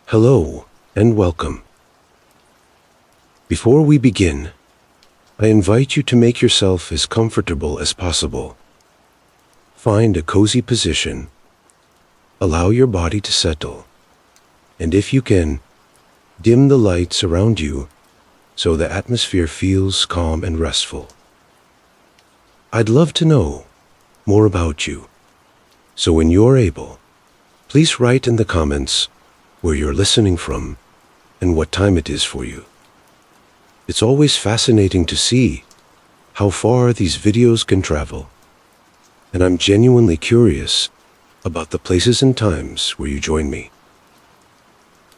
Hello and welcome. Before we begin, I invite you to make yourself as comfortable as possible. Find a cozy position, allow your body to settle, and if you can, dim the lights around you so the atmosphere feels calm and restful. I'd love to know more about you, so when you're able, please write in the comments where you're listening from and what time it is for you. It's always fascinating to see how far these videos can travel, and I'm genuinely curious about the places and times where you join me.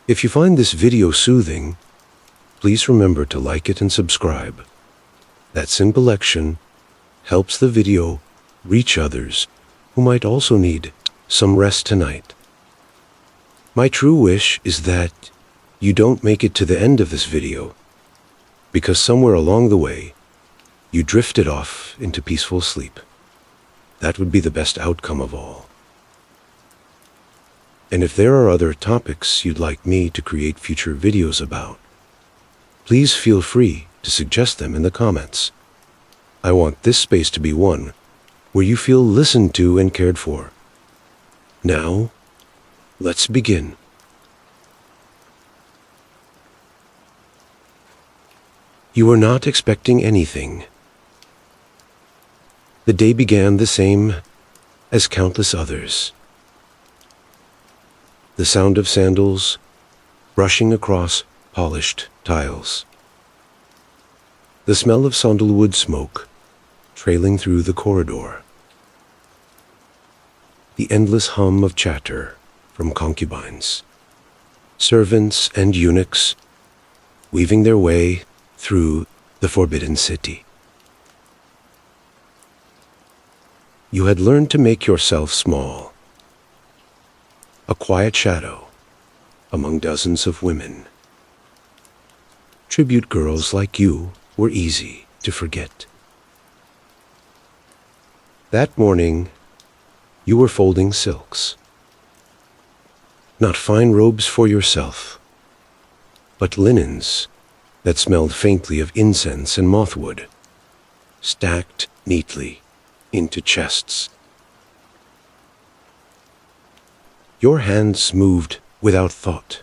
If you find this video soothing, please remember to like it and subscribe. That simple action helps the video reach others who might also need some rest tonight. My true wish is that you don't make it to the end of this video, because somewhere along the way, you drifted off into peaceful sleep. That would be the best outcome of all. And if there are other topics you'd like me to create future videos about, please feel free to suggest them in the comments. I want this space to be one where you feel listened to and cared for. Now, let's begin. You were not expecting anything. The day began the same as countless others. The sound of sandals brushing across polished tiles. The smell of sandalwood smoke trailing through the corridor. The endless hum of chatter from concubines, servants and eunuchs weaving their way through the forbidden city. You had learned to make yourself small, a quiet shadow among dozens of women. Tribute girls like you were easy to forget. That morning, you were folding silks. Not fine robes for yourself, but linens that smelled faintly of incense and mothwood, stacked neatly into chests. Your hands moved without thought.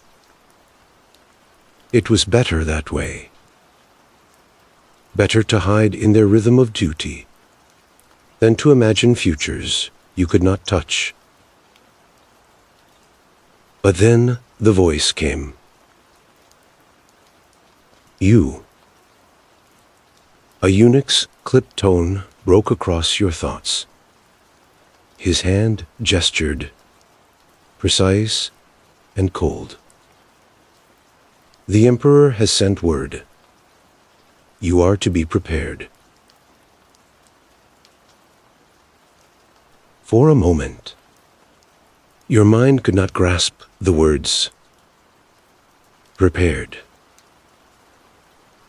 It was better that way. Better to hide in their rhythm of duty than to imagine futures you could not touch. But then the voice came. You. A eunuch's clipped tone broke across your thoughts. His hand gestured, precise and cold. The Emperor has sent word. You are to be prepared. For a moment, your mind could not grasp the words. Prepared.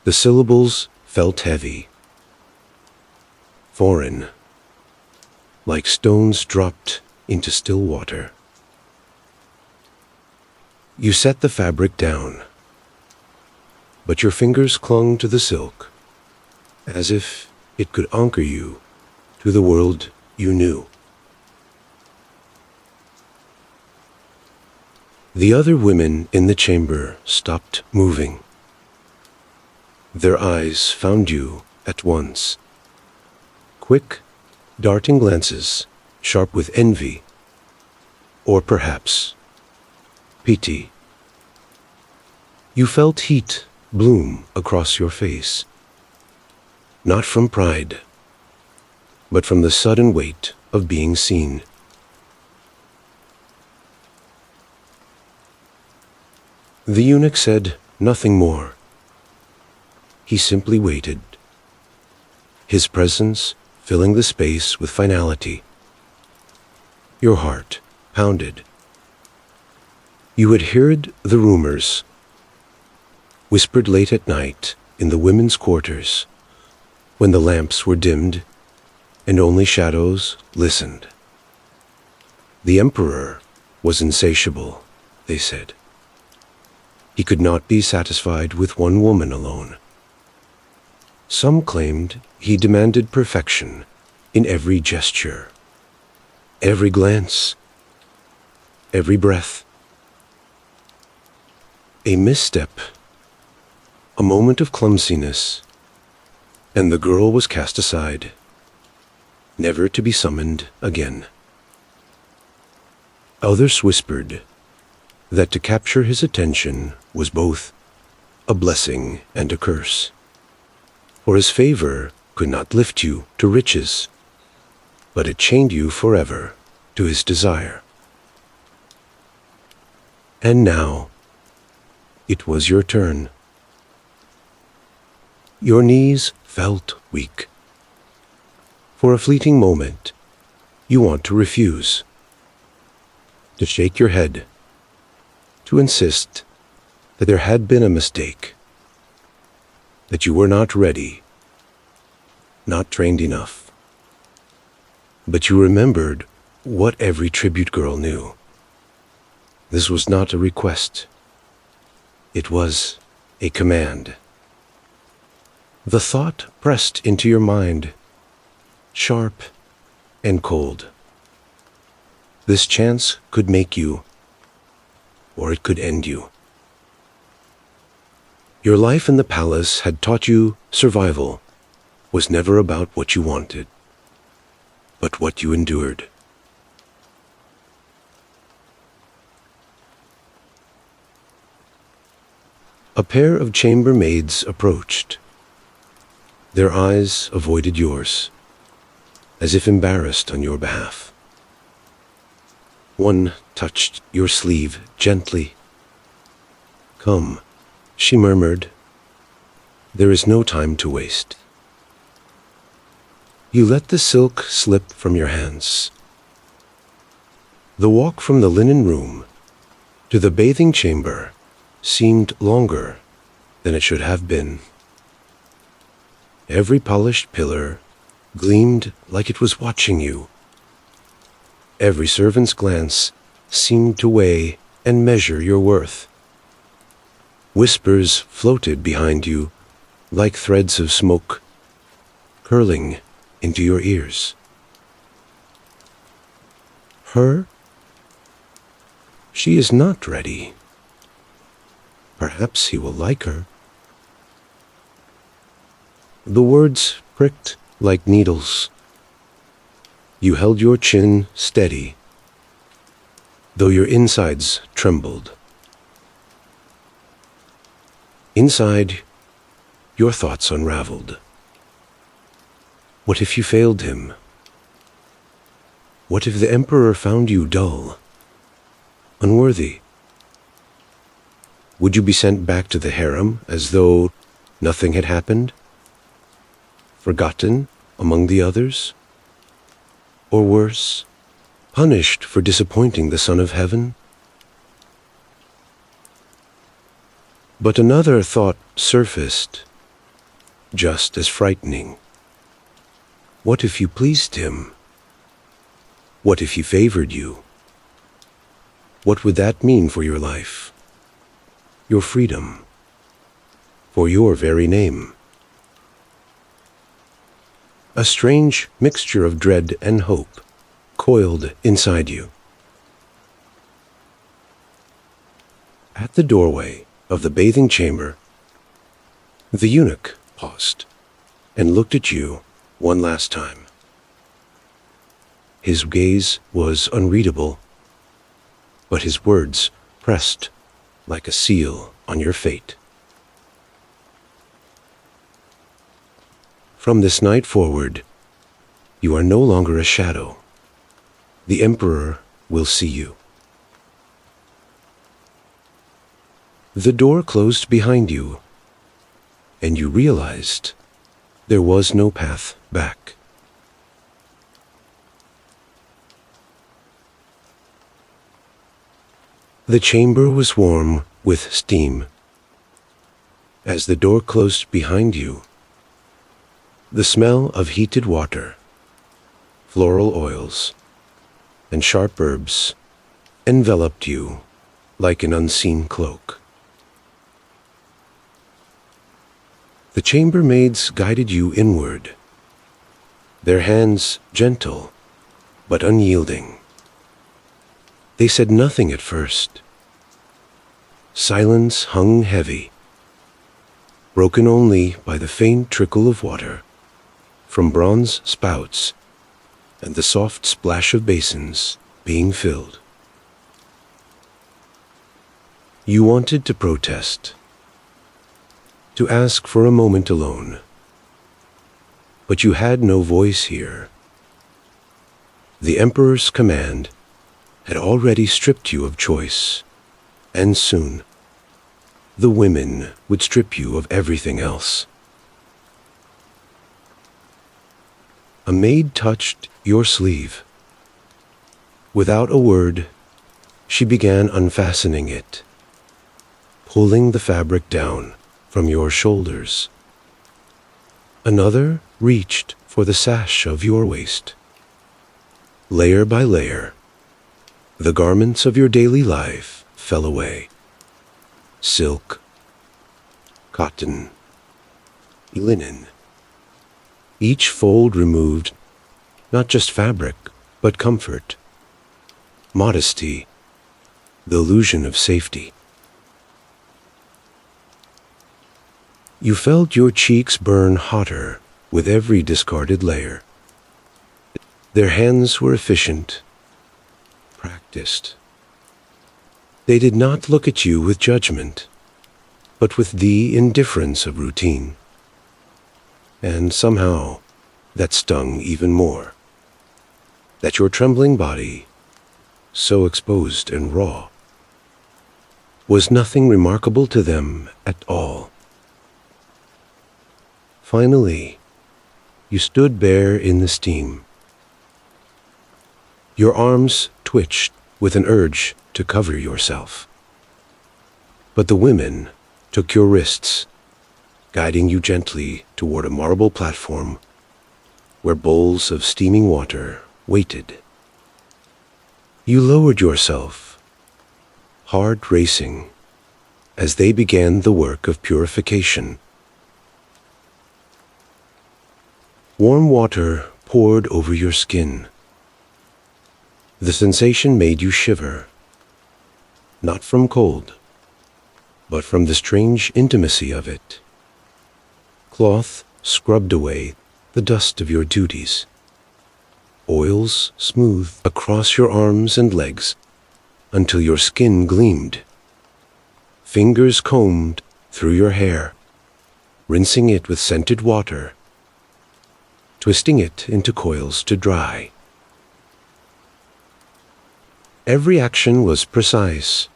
The syllables felt heavy, foreign, like stones dropped into still water. You set the fabric down, but your fingers clung to the silk, as if it could anchor you to the world you knew. The other women in the chamber stopped moving. Their eyes found you at once. Quick, darting glances, sharp with envy, or perhaps pity. You felt heat bloom across your face, not from pride, but from the sudden weight of being seen. The eunuch said nothing more. He simply waited, his presence filling the space with finality. Your heart pounded. You had heard the rumors, whispered late at night in the women's quarters, when the lamps were dimmed and only shadows listened. The Emperor was insatiable, they said. He could not be satisfied with one woman alone. Some claimed he demanded perfection in every gesture, every glance, every breath. A misstep, a moment of clumsiness, and the girl was cast aside, never to be summoned again. Others whispered that to capture his attention was both a blessing and a curse, for his favor could not lift you to riches, but it chained you forever to his desire. And now, it was your turn. Your knees felt weak. For a fleeting moment, you want to refuse, to shake your head, to insist that there had been a mistake, that you were not ready, not trained enough. But you remembered what every tribute girl knew. This was not a request. It was a command. The thought pressed into your mind, sharp and cold. This chance could make you, or it could end you. Your life in the palace had taught you survival was never about what you wanted, but what you endured. A pair of chambermaids approached. Their eyes avoided yours, as if embarrassed on your behalf. One touched your sleeve gently. "Come," she murmured. "There is no time to waste." You let the silk slip from your hands. The walk from the linen room to the bathing chamber seemed longer than it should have been. Every polished pillar gleamed like it was watching you. Every servant's glance seemed to weigh and measure your worth. Whispers floated behind you like threads of smoke, curling into your ears. Her? She is not ready. Perhaps he will like her. The words pricked like needles. You held your chin steady, though your insides trembled. Inside, your thoughts unraveled. What if you failed him? What if the emperor found you dull, unworthy? Would you be sent back to the harem as though nothing had happened? Forgotten among the others? Or worse, punished for disappointing the Son of Heaven? But another thought surfaced, just as frightening. What if you pleased him? What if he favored you? What would that mean for your life, your freedom, for your very name? A strange mixture of dread and hope coiled inside you. At the doorway of the bathing chamber, the eunuch paused and looked at you one last time. His gaze was unreadable, but his words pressed like a seal on your fate. From this night forward, you are no longer a shadow. The emperor will see you. The door closed behind you, and you realized there was no path back. The chamber was warm with steam. As the door closed behind you, the smell of heated water, floral oils, and sharp herbs enveloped you like an unseen cloak. The chambermaids guided you inward, their hands gentle but unyielding. They said nothing at first. Silence hung heavy, broken only by the faint trickle of water from bronze spouts and the soft splash of basins being filled. You wanted to protest, to ask for a moment alone, but you had no voice here. The Emperor's command had already stripped you of choice, and soon the women would strip you of everything else. A maid touched your sleeve. Without a word, she began unfastening it, pulling the fabric down from your shoulders. Another reached for the sash of your waist. Layer by layer, the garments of your daily life fell away. Silk, cotton, linen. Each fold removed not just fabric, but comfort, modesty, the illusion of safety. You felt your cheeks burn hotter with every discarded layer. Their hands were efficient, practiced. They did not look at you with judgment, but with the indifference of routine. And somehow, that stung even more. That your trembling body, so exposed and raw, was nothing remarkable to them at all. Finally, you stood bare in the steam. Your arms twitched with an urge to cover yourself. But the women took your wrists, guiding you gently toward a marble platform where bowls of steaming water waited. You lowered yourself, heart racing, as they began the work of purification. Warm water poured over your skin. The sensation made you shiver, not from cold, but from the strange intimacy of it. Cloth scrubbed away the dust of your duties. Oils smoothed across your arms and legs until your skin gleamed. Fingers combed through your hair, rinsing it with scented water, twisting it into coils to dry. Every action was precise,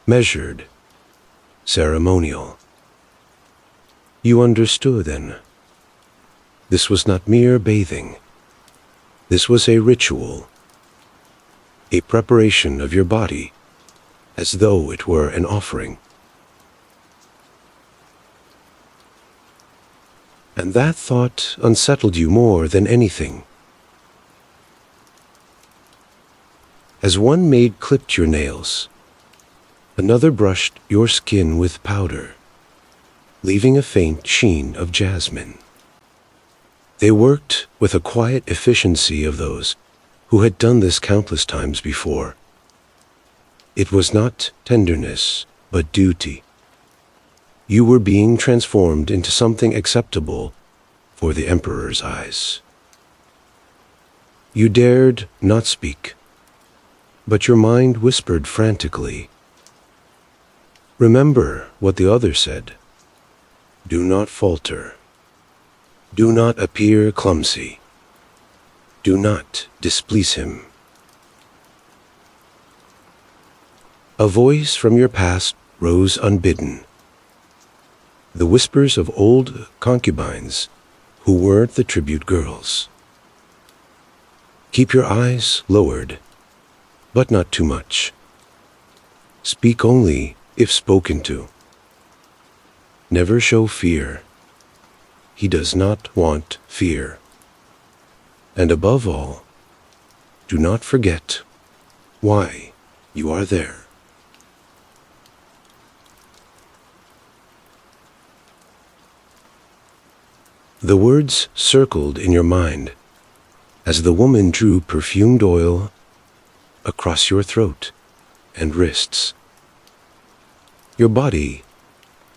measured, ceremonial. You understood then. This was not mere bathing. This was a ritual, a preparation of your body, as though it were an offering. And that thought unsettled you more than anything. As one maid clipped your nails, another brushed your skin with powder, leaving a faint sheen of jasmine. They worked with a quiet efficiency of those who had done this countless times before. It was not tenderness, but duty. You were being transformed into something acceptable for the Emperor's eyes. You dared not speak, but your mind whispered frantically. Remember what the other said. Do not falter. Do not appear clumsy. Do not displease him. A voice from your past rose unbidden. The whispers of old concubines who weren't the tribute girls. Keep your eyes lowered, but not too much. Speak only if spoken to. Never show fear. He does not want fear. And above all, do not forget why you are there. The words circled in your mind as the woman drew perfumed oil across your throat and wrists. Your body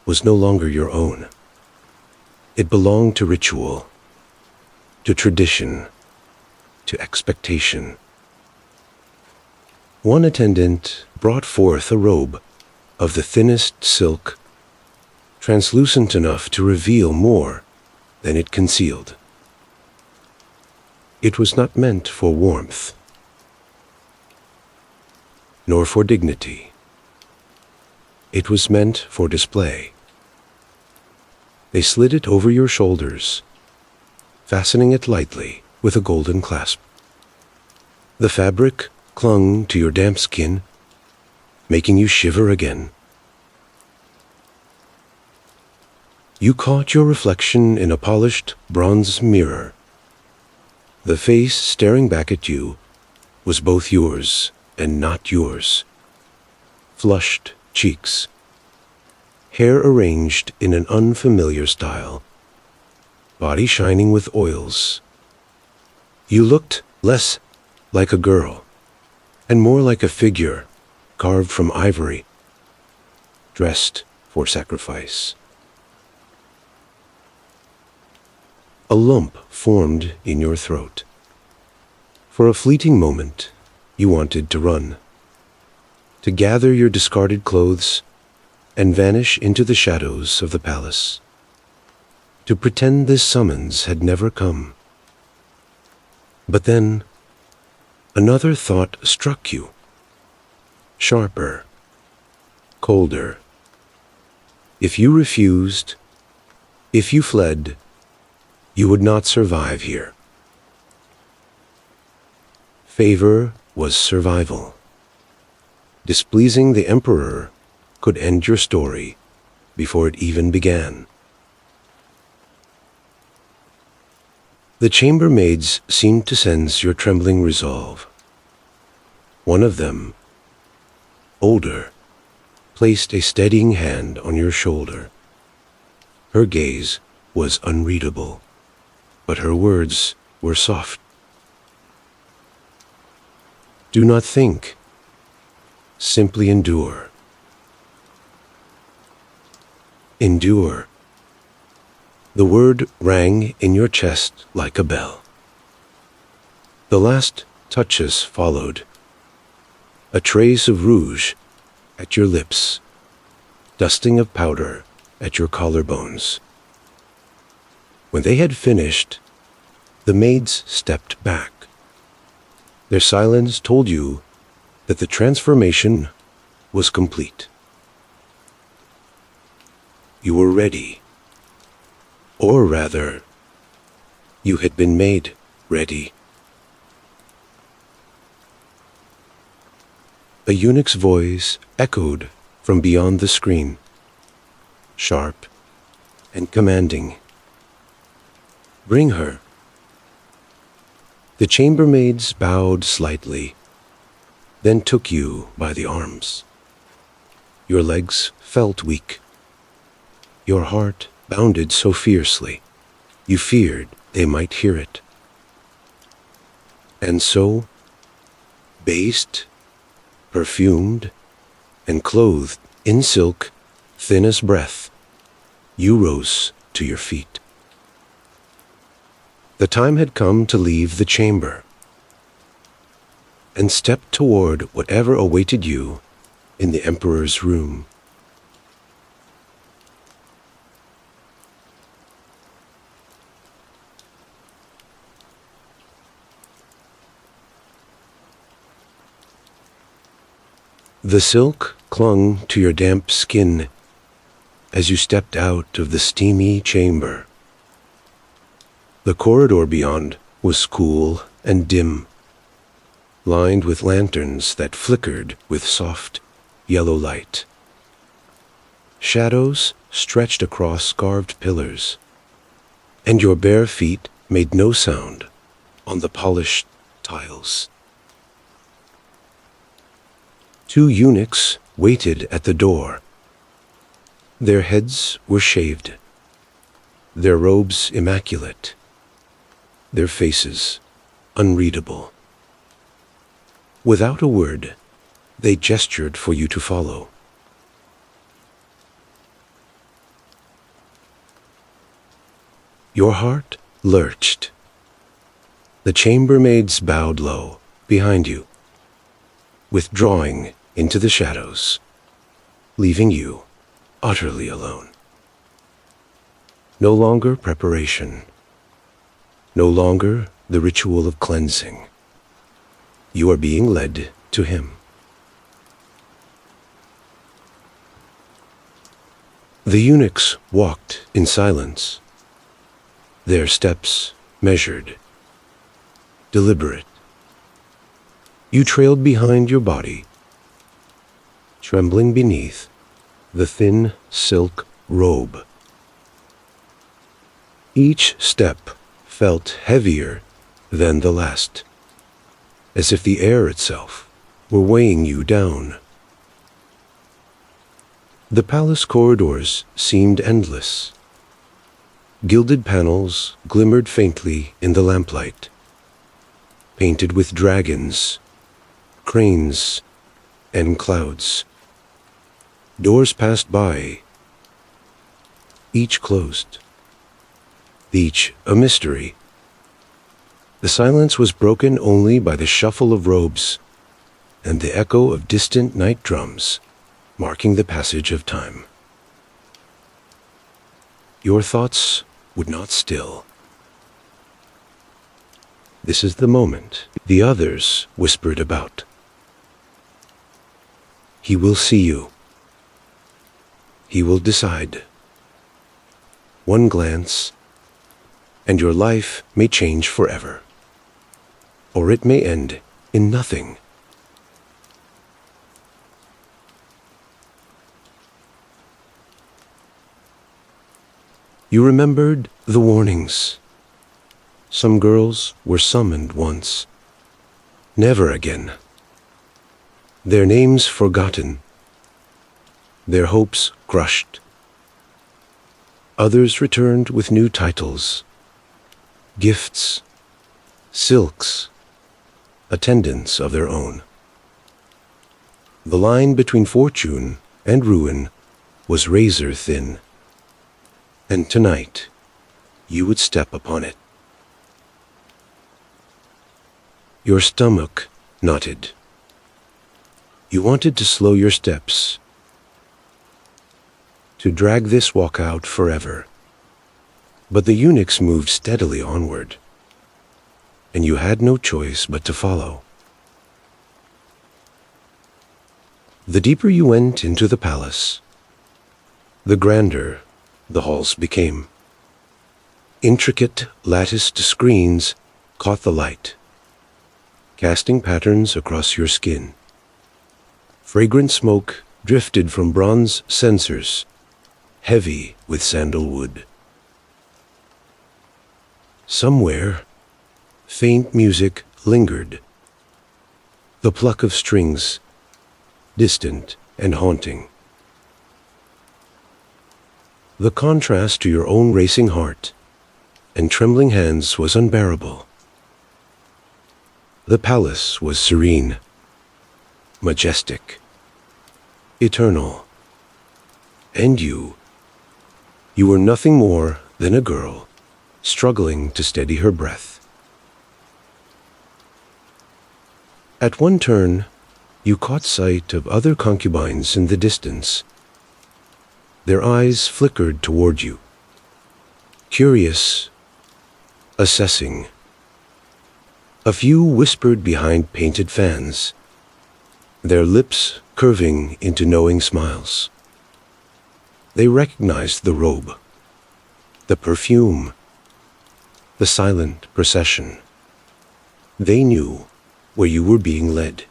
was no longer your own. It belonged to ritual, to tradition, to expectation. One attendant brought forth a robe of the thinnest silk, translucent enough to reveal more than it concealed. It was not meant for warmth, nor for dignity. It was meant for display. They slid it over your shoulders, fastening it lightly with a golden clasp. The fabric clung to your damp skin, making you shiver again. You caught your reflection in a polished bronze mirror. The face staring back at you was both yours and not yours. Flushed cheeks, hair arranged in an unfamiliar style, body shining with oils. You looked less like a girl and more like a figure carved from ivory, dressed for sacrifice. A lump formed in your throat. For a fleeting moment, you wanted to run, to gather your discarded clothes and vanish into the shadows of the palace, to pretend this summons had never come. But then, another thought struck you, sharper, colder. If you refused, if you fled, you would not survive here. Favor was survival. Displeasing the emperor could end your story before it even began. The chambermaids seemed to sense your trembling resolve. One of them, older, placed a steadying hand on your shoulder. Her gaze was unreadable, but her words were soft. Do not think. Simply endure. Endure. The word rang in your chest like a bell. The last touches followed. A trace of rouge at your lips, dusting of powder at your collarbones. When they had finished, the maids stepped back. Their silence told you that the transformation was complete. You were ready. Or rather, you had been made ready. A eunuch's voice echoed from beyond the screen, sharp and commanding. Bring her. The chambermaids bowed slightly, then took you by the arms. Your legs felt weak. Your heart bounded so fiercely, you feared they might hear it. And so, based, perfumed, and clothed in silk, thin as breath, you rose to your feet. The time had come to leave the chamber and step toward whatever awaited you in the emperor's room. The silk clung to your damp skin as you stepped out of the steamy chamber. The corridor beyond was cool and dim, lined with lanterns that flickered with soft yellow light. Shadows stretched across carved pillars, and your bare feet made no sound on the polished tiles. Two eunuchs waited at the door. Their heads were shaved, their robes immaculate, their faces unreadable. Without a word, they gestured for you to follow. Your heart lurched. The chambermaids bowed low behind you, withdrawing into the shadows, leaving you utterly alone. No longer preparation, no longer the ritual of cleansing. You are being led to him. The eunuchs walked in silence, their steps measured, deliberate. You trailed behind your body, trembling beneath the thin silk robe. Each step felt heavier than the last, as if the air itself were weighing you down. The palace corridors seemed endless. Gilded panels glimmered faintly in the lamplight, painted with dragons, cranes, and clouds. Doors passed by, each closed, each a mystery. The silence was broken only by the shuffle of robes and the echo of distant night drums, marking the passage of time. Your thoughts would not still. This is the moment the others whispered about. He will see you. He will decide. One glance, and your life may change forever, or it may end in nothing. You remembered the warnings. Some girls were summoned once, never again. Their names forgotten, their hopes crushed. Others returned with new titles, gifts, silks, attendants of their own. The line between fortune and ruin was razor thin, and tonight you would step upon it. Your stomach knotted. You wanted to slow your steps, to drag this walk out forever. But the eunuchs moved steadily onward, and you had no choice but to follow. The deeper you went into the palace, the grander the halls became. Intricate latticed screens caught the light, casting patterns across your skin. Fragrant smoke drifted from bronze censers, heavy with sandalwood. Somewhere, faint music lingered, the pluck of strings, distant and haunting. The contrast to your own racing heart and trembling hands was unbearable. The palace was serene, majestic, eternal, and you were nothing more than a girl struggling to steady her breath. At one turn, you caught sight of other concubines in the distance. Their eyes flickered toward you, curious, assessing. A few whispered behind painted fans, their lips curving into knowing smiles. They recognized the robe, the perfume, the silent procession. They knew where you were being led.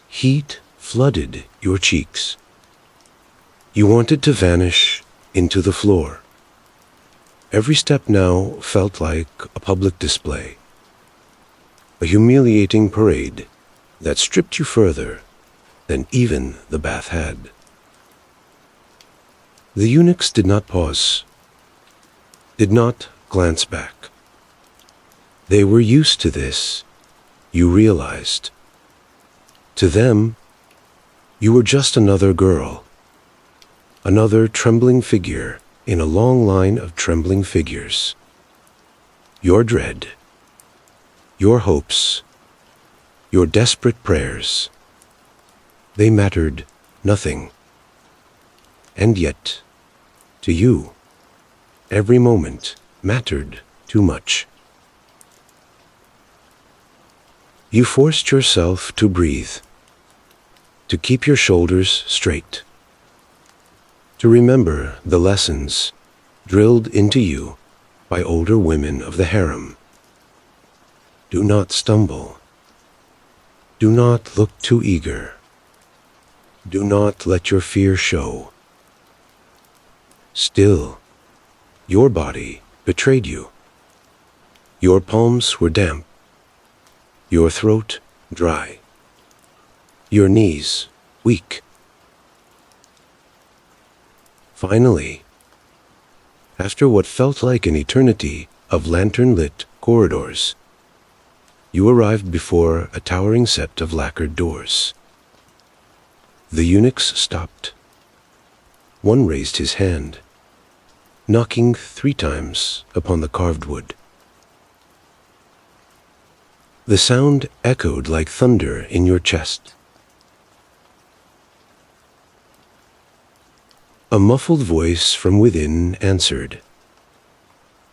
Heat flooded your cheeks. You wanted to vanish into the floor. Every step now felt like a public display, a humiliating parade that stripped you further than even the bath had. The eunuchs did not pause, did not glance back. They were used to this, you realized. To them, you were just another girl, another trembling figure in a long line of trembling figures. Your dread, your hopes, your desperate prayers, they mattered nothing. And yet, to you, every moment mattered too much. You forced yourself to breathe, to keep your shoulders straight, to remember the lessons drilled into you by older women of the harem. Do not stumble. Do not look too eager. Do not let your fear show. Still, your body betrayed you. Your palms were damp, your throat dry, your knees weak. Finally, after what felt like an eternity of lantern-lit corridors, you arrived before a towering set of lacquered doors. The eunuchs stopped. One raised his hand, knocking 3 times upon the carved wood. The sound echoed like thunder in your chest. A muffled voice from within answered.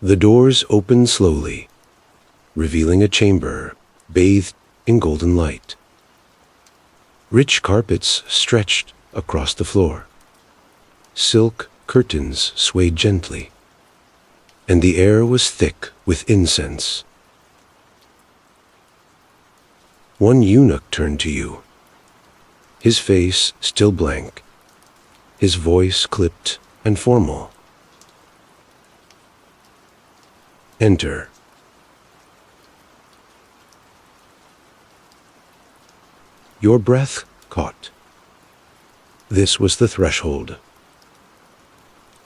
The doors opened slowly, revealing a chamber bathed in golden light. Rich carpets stretched across the floor. Silk curtains swayed gently, and the air was thick with incense. One eunuch turned to you, his face still blank, his voice clipped and formal. Enter. Your breath caught. This was the threshold.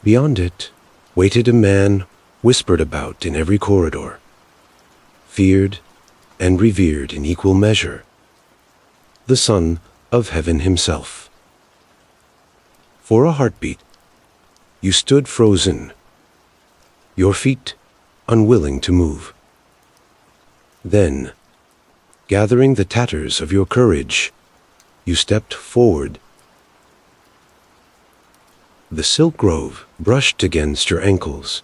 Beyond it waited a man whispered about in every corridor, feared and revered in equal measure, the Son of Heaven himself. For a heartbeat, you stood frozen, your feet unwilling to move. Then, gathering the tatters of your courage, you stepped forward. The silk grove brushed against your ankles,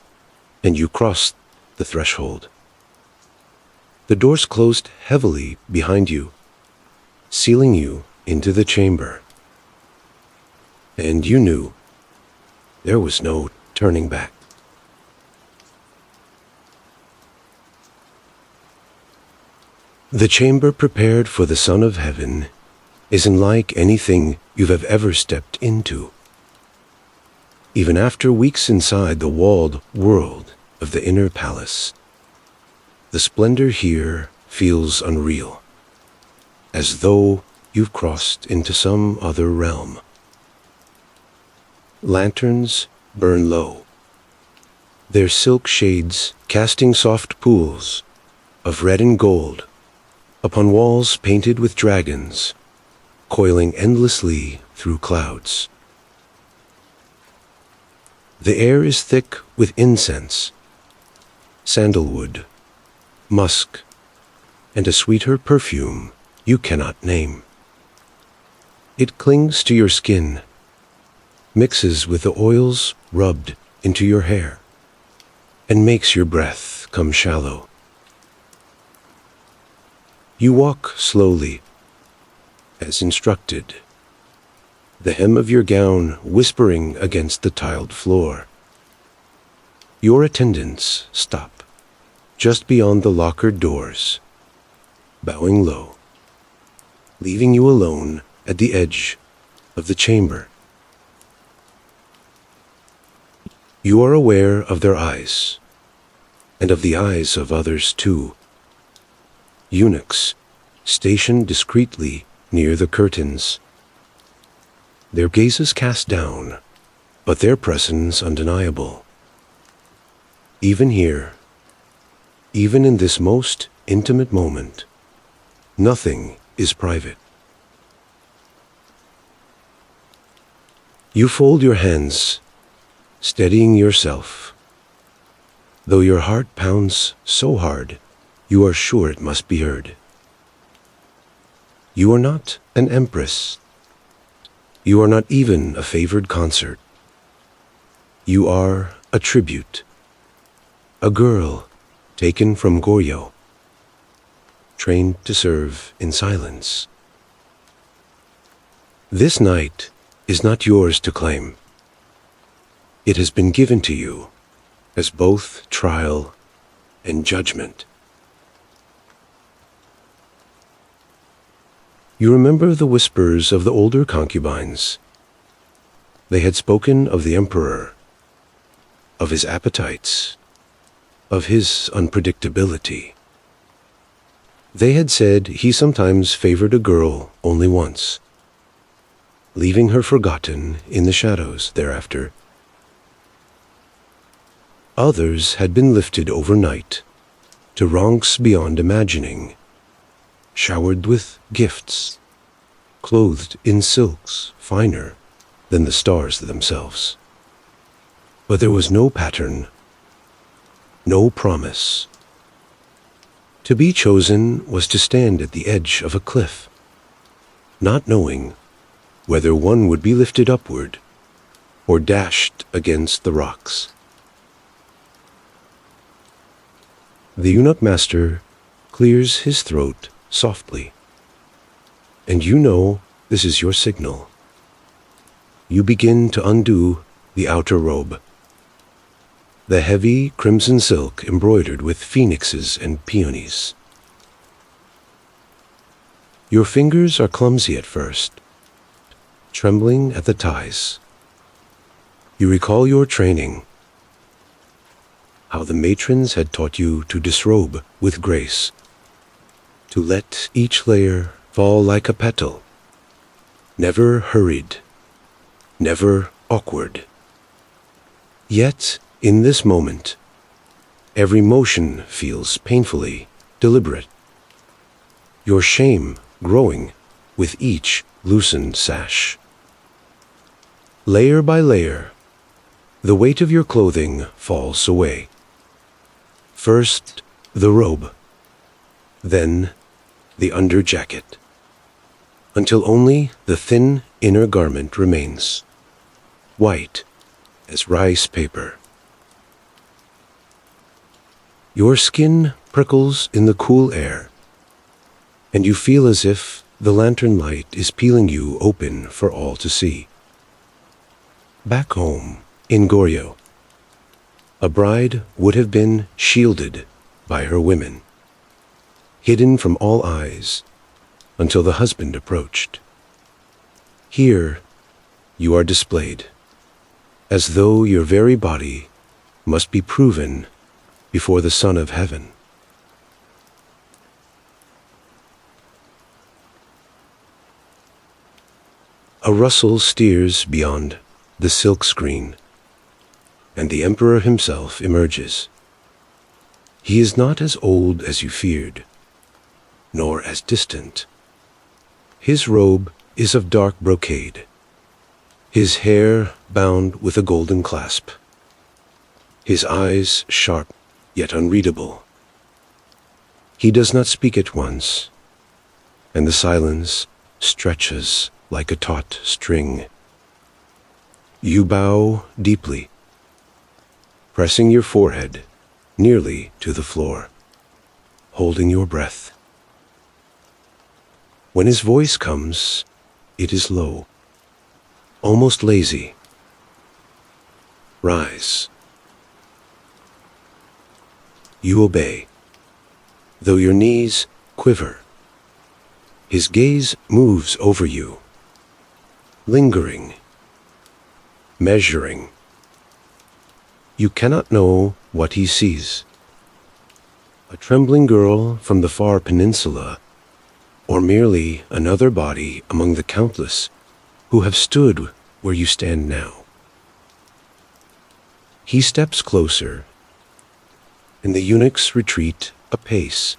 and you crossed the threshold. The doors closed heavily behind you, sealing you into the chamber. And you knew there was no turning back. The chamber prepared for the Son of Heaven isn't like anything you've ever stepped into. Even after weeks inside the walled world of the inner palace, the splendor here feels unreal, as though you've crossed into some other realm. Lanterns burn low, their silk shades casting soft pools of red and gold upon walls painted with dragons, coiling endlessly through clouds. The air is thick with incense, sandalwood, musk, and a sweeter perfume you cannot name. It clings to your skin, mixes with the oils rubbed into your hair, and makes your breath come shallow. You walk slowly, as instructed, the hem of your gown whispering against the tiled floor. Your attendants stop just beyond the lockered doors, bowing low, leaving you alone at the edge of the chamber. You are aware of their eyes, and of the eyes of others too. Eunuchs stationed discreetly near the curtains, their gazes cast down, but their presence undeniable. Even here, even in this most intimate moment, nothing is private. You fold your hands, steadying yourself. Though your heart pounds so hard, you are sure it must be heard. You are not an empress. You are not even a favored consort. You are a tribute, a girl taken from Goryeo, trained to serve in silence. This night is not yours to claim. It has been given to you as both trial and judgment. You remember the whispers of the older concubines. They had spoken of the emperor, of his appetites, of his unpredictability. They had said he sometimes favored a girl only once, leaving her forgotten in the shadows thereafter. Others had been lifted overnight to ranks beyond imagining, showered with gifts, clothed in silks finer than the stars themselves. But there was no pattern, no promise. To be chosen was to stand at the edge of a cliff, not knowing whether one would be lifted upward or dashed against the rocks. The eunuch master clears his throat softly, and you know this is your signal. You begin to undo the outer robe, the heavy crimson silk embroidered with phoenixes and peonies. Your fingers are clumsy at first, trembling at the ties. You recall your training, how the matrons had taught you to disrobe with grace, to let each layer fall like a petal, never hurried, never awkward. Yet, in this moment, every motion feels painfully deliberate, your shame growing with each loosened sash. Layer by layer, the weight of your clothing falls away. First, the robe, then the underjacket, until only the thin inner garment remains, white as rice paper. Your skin prickles in the cool air, and you feel as if the lantern light is peeling you open for all to see. Back home, in Goryeo, a bride would have been shielded by her women, hidden from all eyes until the husband approached. Here, you are displayed, as though your very body must be proven before the Son of Heaven. A rustle steers beyond the silk screen, and the emperor himself emerges. He is not as old as you feared, nor as distant. His robe is of dark brocade, his hair bound with a golden clasp, his eyes sharp yet unreadable. He does not speak at once, and the silence stretches like a taut string. You bow deeply, pressing your forehead nearly to the floor, holding your breath. When his voice comes, it is low, almost lazy. Rise. You obey, though your knees quiver. His gaze moves over you, lingering, measuring. You cannot know what he sees. A trembling girl from the far peninsula, or merely another body among the countless who have stood where you stand now. He steps closer, and the eunuchs retreat a pace,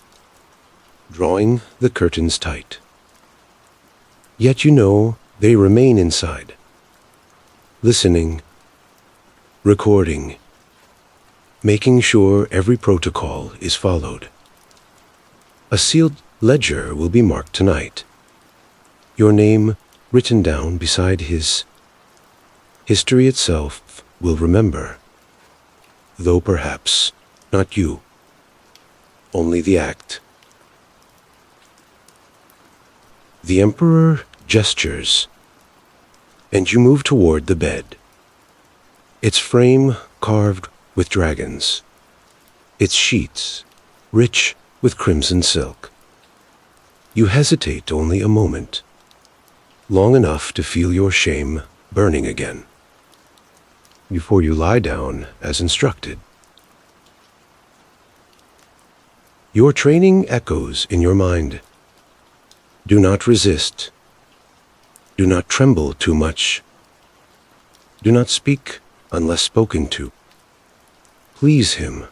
drawing the curtains tight. Yet you know they remain inside, listening, recording, making sure every protocol is followed. A sealed ledger will be marked tonight, your name written down beside his. History itself will remember, though perhaps not you, only the act. The Emperor gestures, and you move toward the bed, its frame carved with dragons, its sheets rich with crimson silk. You hesitate only a moment, long enough to feel your shame burning again, before you lie down as instructed. Your training echoes in your mind. Do not resist. Do not tremble too much. Do not speak unless spoken to. Please him,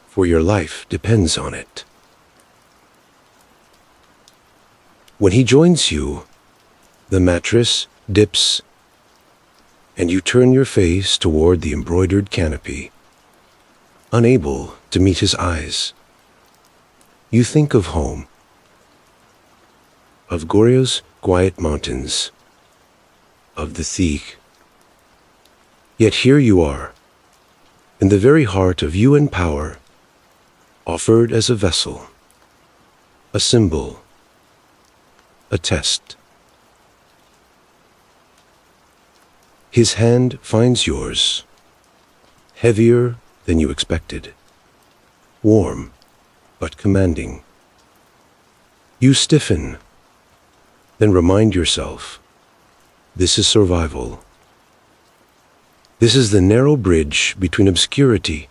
for your life depends on it. When he joins you, the mattress dips, and you turn your face toward the embroidered canopy, unable to meet his eyes. You think of home, of Goryeo's quiet mountains, of the Thieg. Yet here you are, in the very heart of Yuan power, offered as a vessel, a symbol, a test. His hand finds yours, heavier than you expected, warm but commanding. You stiffen, then remind yourself, this is survival. This is the narrow bridge between obscurity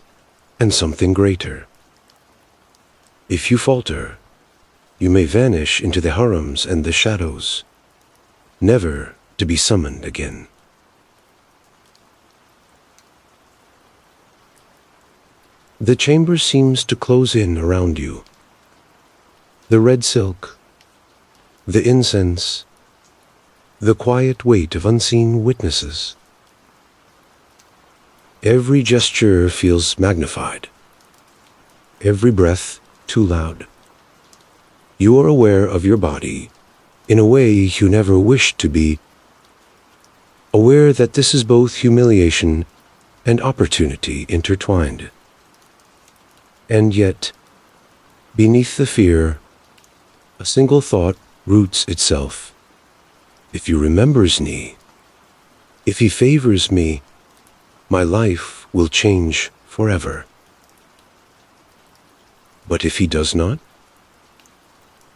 and something greater. If you falter, you may vanish into the harems and the shadows, never to be summoned again. The chamber seems to close in around you. The red silk, the incense, the quiet weight of unseen witnesses. Every gesture feels magnified, every breath too loud. You are aware of your body in a way you never wished to be, aware that this is both humiliation and opportunity intertwined. And yet, beneath the fear, a single thought roots itself. If he remembers me, if he favors me, my life will change forever. But if he does not,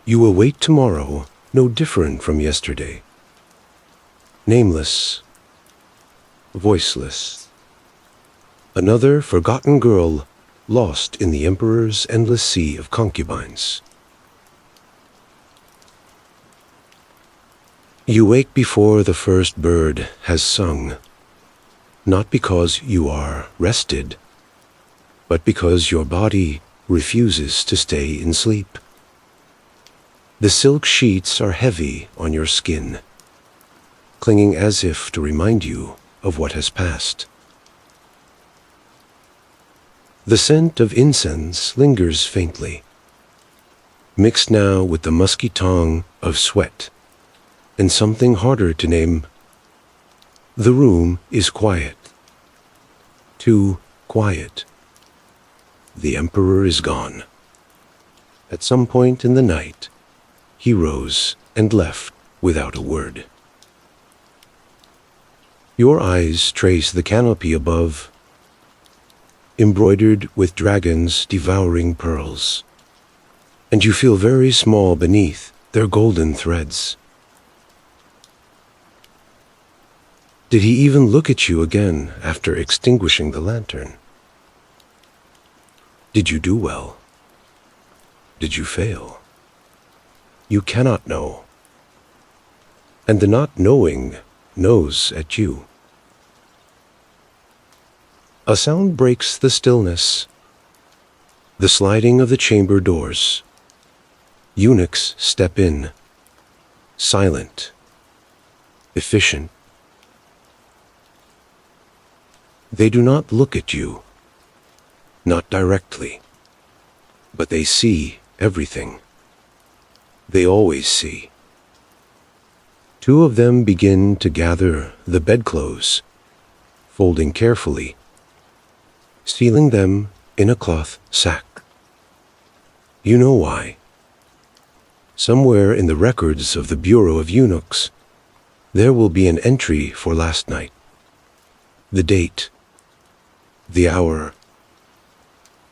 you await tomorrow no different from yesterday. Nameless, voiceless, another forgotten girl lost in the Emperor's endless sea of concubines. You wake before the first bird has sung, not because you are rested, but because your body refuses to stay in sleep. The silk sheets are heavy on your skin, clinging as if to remind you of what has passed. The scent of incense lingers faintly, mixed now with the musky tongue of sweat, and something harder to name. The room is quiet, too quiet. The Emperor is gone. At some point in the night, he rose and left without a word. Your eyes trace the canopy above, embroidered with dragons devouring pearls, and you feel very small beneath their golden threads. Did he even look at you again after extinguishing the lantern? Did you do well? Did you fail? You cannot know, and the not knowing knows at you. A sound breaks the stillness. The sliding of the chamber doors. Eunuchs step in, silent, efficient. They do not look at you, not directly, but they see everything. They always see. Two of them begin to gather the bedclothes, folding carefully, sealing them in a cloth sack. You know why. Somewhere in the records of the Bureau of Eunuchs, there will be an entry for last night. The date, the hour,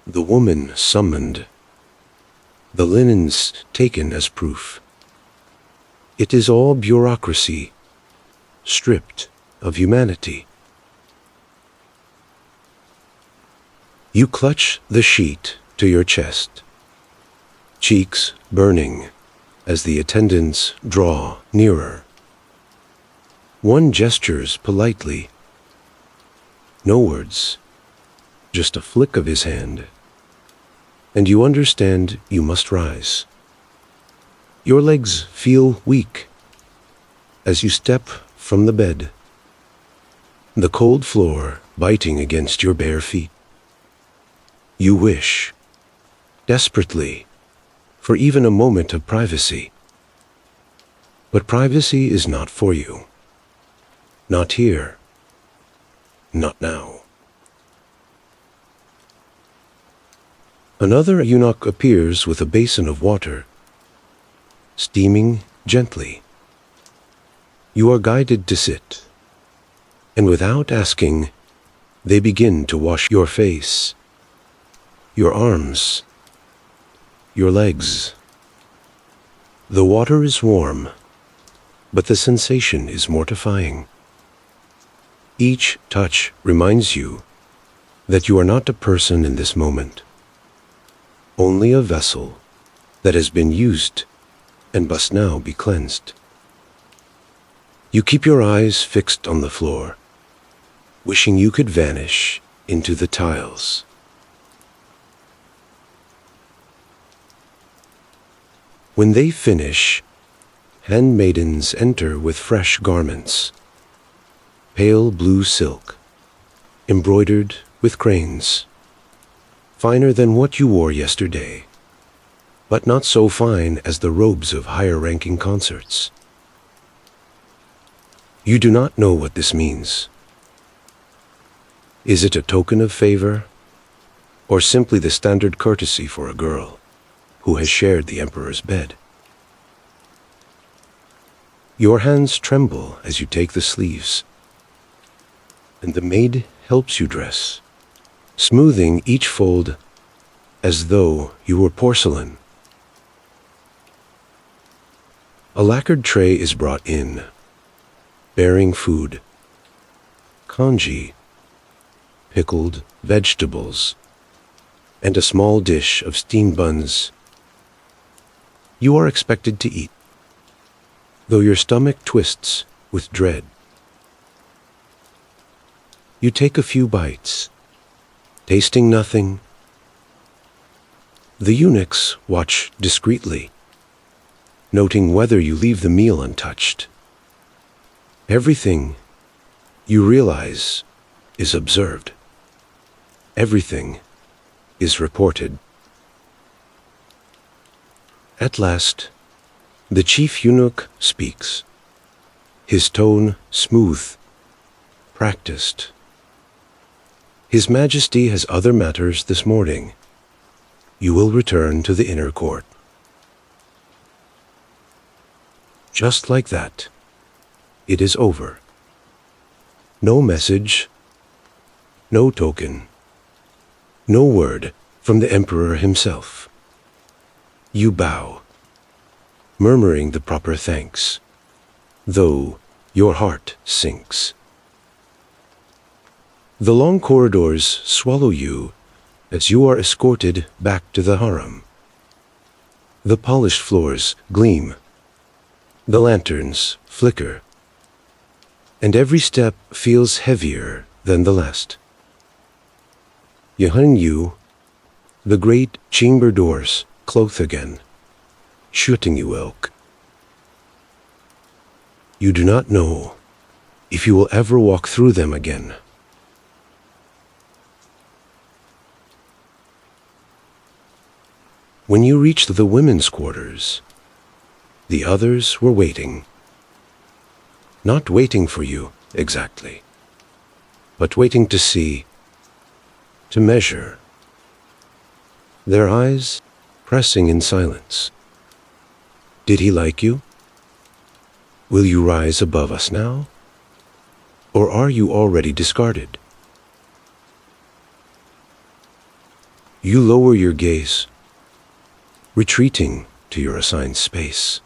the woman summoned, the linens taken as proof. It is all bureaucracy, stripped of humanity. You clutch the sheet to your chest, cheeks burning as the attendants draw nearer. One gestures politely. No words, just a flick of his hand, and you understand you must rise. Your legs feel weak as you step from the bed, the cold floor biting against your bare feet. You wish, desperately, for even a moment of privacy. But privacy is not for you. Not here. Not now. Another eunuch appears with a basin of water, steaming gently. You are guided to sit, and without asking, they begin to wash your face, your arms, your legs. The water is warm, but the sensation is mortifying. Each touch reminds you that you are not a person in this moment, only a vessel that has been used and must now be cleansed. You keep your eyes fixed on the floor, wishing you could vanish into the tiles. When they finish, handmaidens enter with fresh garments, pale blue silk, embroidered with cranes, finer than what you wore yesterday, but not so fine as the robes of higher-ranking consorts. You do not know what this means. Is it a token of favor, or simply the standard courtesy for a girl who has shared the emperor's bed? Your hands tremble as you take the sleeves, and the maid helps you dress, smoothing each fold as though you were porcelain. A lacquered tray is brought in, bearing food, congee, pickled vegetables, and a small dish of steamed buns. You are expected to eat, though your stomach twists with dread. You take a few bites, tasting nothing. The eunuchs watch discreetly, noting whether you leave the meal untouched. Everything, you realize, is observed. Everything is reported. At last, the chief eunuch speaks, his tone smooth, practiced. His Majesty has other matters this morning. You will return to the inner court. Just like that, it is over. No message, no token, no word from the emperor himself. You bow, murmuring the proper thanks, though your heart sinks. The long corridors swallow you as you are escorted back to the harem. The polished floors gleam, the lanterns flicker, and every step feels heavier than the last. Behind you, the great chamber doors close again, shutting you out. You do not know if you will ever walk through them again. When you reached the women's quarters, the others were waiting. Not waiting for you, exactly, but waiting to see, to measure. Their eyes pressing in silence. Did he like you? Will you rise above us now? Or are you already discarded? You lower your gaze, retreating to your assigned space.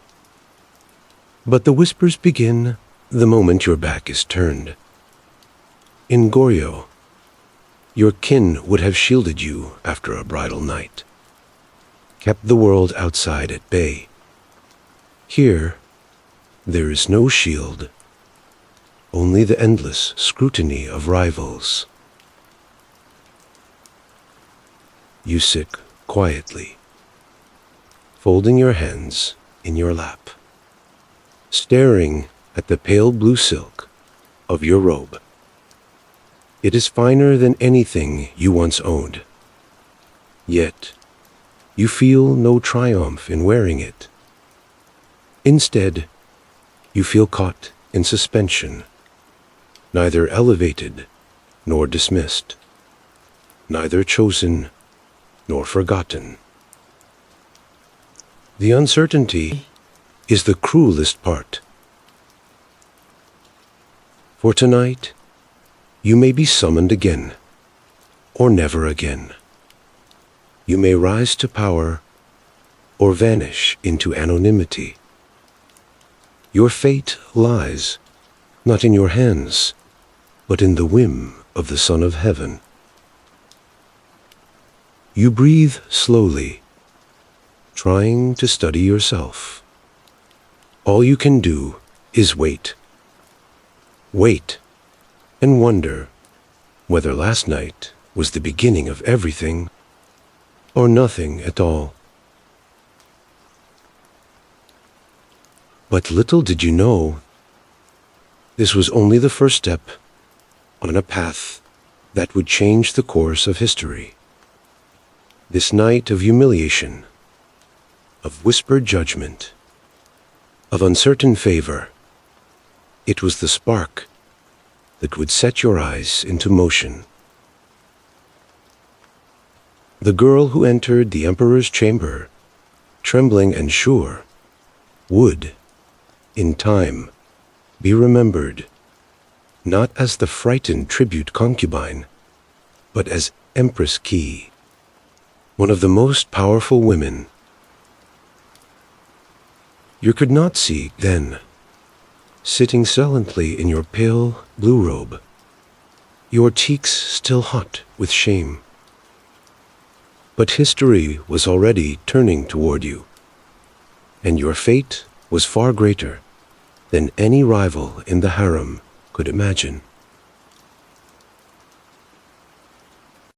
But the whispers begin the moment your back is turned. In Goryeo, your kin would have shielded you after a bridal night, kept the world outside at bay. Here, there is no shield, only the endless scrutiny of rivals. You sit quietly, folding your hands in your lap, staring at the pale blue silk of your robe. It is finer than anything you once owned. Yet, you feel no triumph in wearing it. Instead, you feel caught in suspension, neither elevated nor dismissed, neither chosen nor forgotten. The uncertainty is the cruelest part. For tonight, you may be summoned again, or never again. You may rise to power, or vanish into anonymity. Your fate lies not in your hands, but in the whim of the Son of Heaven. You breathe slowly, trying to study yourself. All you can do is wait. Wait and wonder whether last night was the beginning of everything or nothing at all. But little did you know, this was only the first step on a path that would change the course of history. This night of humiliation, of whispered judgment, of uncertain favor, it was the spark that would set your eyes into motion. The girl who entered the Emperor's chamber, trembling and sure, would, in time, be remembered, not as the frightened tribute concubine, but as Empress Gi, one of the most powerful women. You could not see then, sitting silently in your pale blue robe, your cheeks still hot with shame. But history was already turning toward you, and your fate was far greater than any rival in the harem could imagine.